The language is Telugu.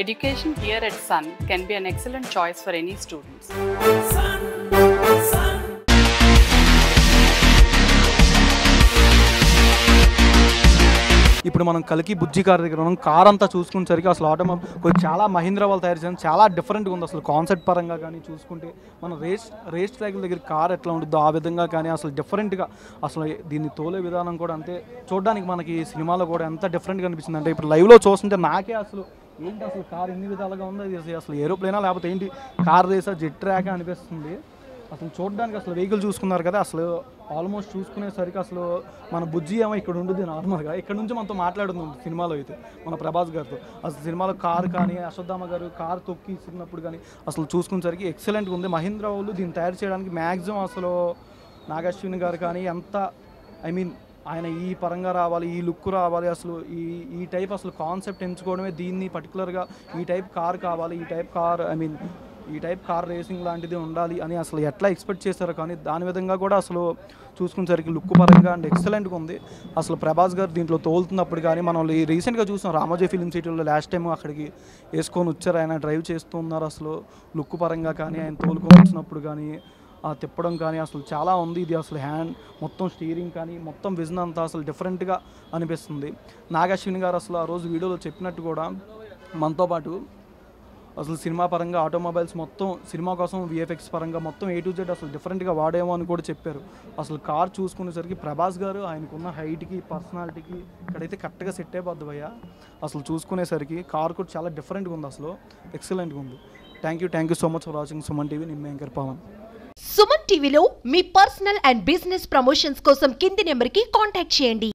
Education here at Sun can be an excellent choice for any students. ఇప్పుడు మనం కలికి బుజ్జి కార్ దగ్గర ఉన్నాం. కార్ అంతా చూసుకునేసరికి అసలు ఆటోమొబైల్ చాలా మహీంద్రా వాళ్ళు తయారు చేసిన చాలా డిఫరెంట్గా ఉంది. అసలు కాన్సెప్ట్ పరంగా కానీ చూసుకుంటే మనం రేస్ ట్రాక్ల దగ్గర కార్ ఎట్లా ఉంటుందో ఆ విధంగా కానీ అసలు డిఫరెంట్గా అసలు దీన్ని తోలే విధానం కూడా అంతే చూడడానికి మనకి సినిమాలో కూడా ఎంత డిఫరెంట్గా అనిపిస్తుంది అంటే ఇప్పుడు లైవ్లో చూస్తుంటే నాకే అసలు ఏంటి అసలు కార్ ఎన్ని విధాలుగా ఉందో ఇది అసలు ఏరోప్లేనా లేకపోతే ఏంటి కార్ రేసా జెట్ ట్రాక్ అనిపిస్తుంది. అసలు చూడడానికి అసలు వెహికల్ చూసుకున్నారు కదా అసలు ఆల్మోస్ట్ చూసుకునేసరికి అసలు మన బుజ్జి ఏమో ఇక్కడ ఉంటుంది నార్మల్గా ఇక్కడ నుంచి మనతో మాట్లాడుతుంది సినిమాలో అయితే మన ప్రభాస్ గారితో అసలు సినిమాలో కార్ కానీ అశ్వత్థామ గారు కార్ తొక్కి ఇస్తున్నప్పుడు కానీ అసలు చూసుకునేసరికి ఎక్సలెంట్గా ఉంది. మహీంద్రా వాళ్ళు దీన్ని తయారు చేయడానికి మ్యాక్సిమం అసలు నాగశ్విని గారు కానీ ఎంత ఆయన ఈ పరంగా రావాలి ఈ లుక్ రావాలి అసలు ఈ టైప్ అసలు కాన్సెప్ట్ ఎంచుకోవడమే దీన్ని పర్టికులర్గా ఈ టైప్ కార్ కావాలి ఈ టైప్ కార్ రేసింగ్ లాంటిది ఉండాలి అని అసలు ఎట్లా ఎక్స్పెక్ట్ చేశారో కానీ దాని విధంగా కూడా అసలు చూసుకునేసరికి లుక్ పరంగా అండ్ ఎక్సలెంట్గా ఉంది. అసలు ప్రభాస్ గారు దీంట్లో తోలుతున్నప్పుడు కానీ మనం రీసెంట్గా చూసాం రామోజీ ఫిల్మ్ సిటీలో లాస్ట్ టైం అక్కడికి వేసుకొని వచ్చారు ఆయన డ్రైవ్ చేస్తూ ఉన్నారు. అసలు లుక్ పరంగా కానీ ఆయన తోలుకొని వచ్చినప్పుడు కానీ తిప్పడం కానీ అసలు చాలా ఉంది. ఇది అసలు హ్యాండ్ మొత్తం స్టీరింగ్ కానీ మొత్తం విజన్ అంతా అసలు డిఫరెంట్గా అనిపిస్తుంది. నాగశ్విని గారు అసలు ఆ రోజు వీడియోలో చెప్పినట్టు కూడా మనతో పాటు అసలు సినిమా పరంగా ఆటోమొబైల్స్ మొత్తం సినిమా కోసం విఎఫ్ఎక్స్ పరంగా మొత్తం A to Z అసలు డిఫరెంట్గా వాడేమో అని కూడా చెప్పారు. అసలు కార్ చూసుకునేసరికి ప్రభాస్ గారు ఆయనకున్న హైట్కి పర్సనాలిటీకి ఇక్కడైతే కరెక్ట్గా సెట్ అయిపోద్ది భయ్య. అసలు చూసుకునేసరికి కార్ కూడా చాలా డిఫరెంట్గా ఉంది అసలు ఎక్సలెంట్గా ఉంది. Thank you so much for watching Suman TV. నేను యాంకర్ పవన్. సుమన్ టీవీలో మీ పర్సనల్ అండ్ బిజినెస్ ప్రమోషన్స్ కోసం కింది నెంబర్కి కాంటాక్ట్ చేయండి.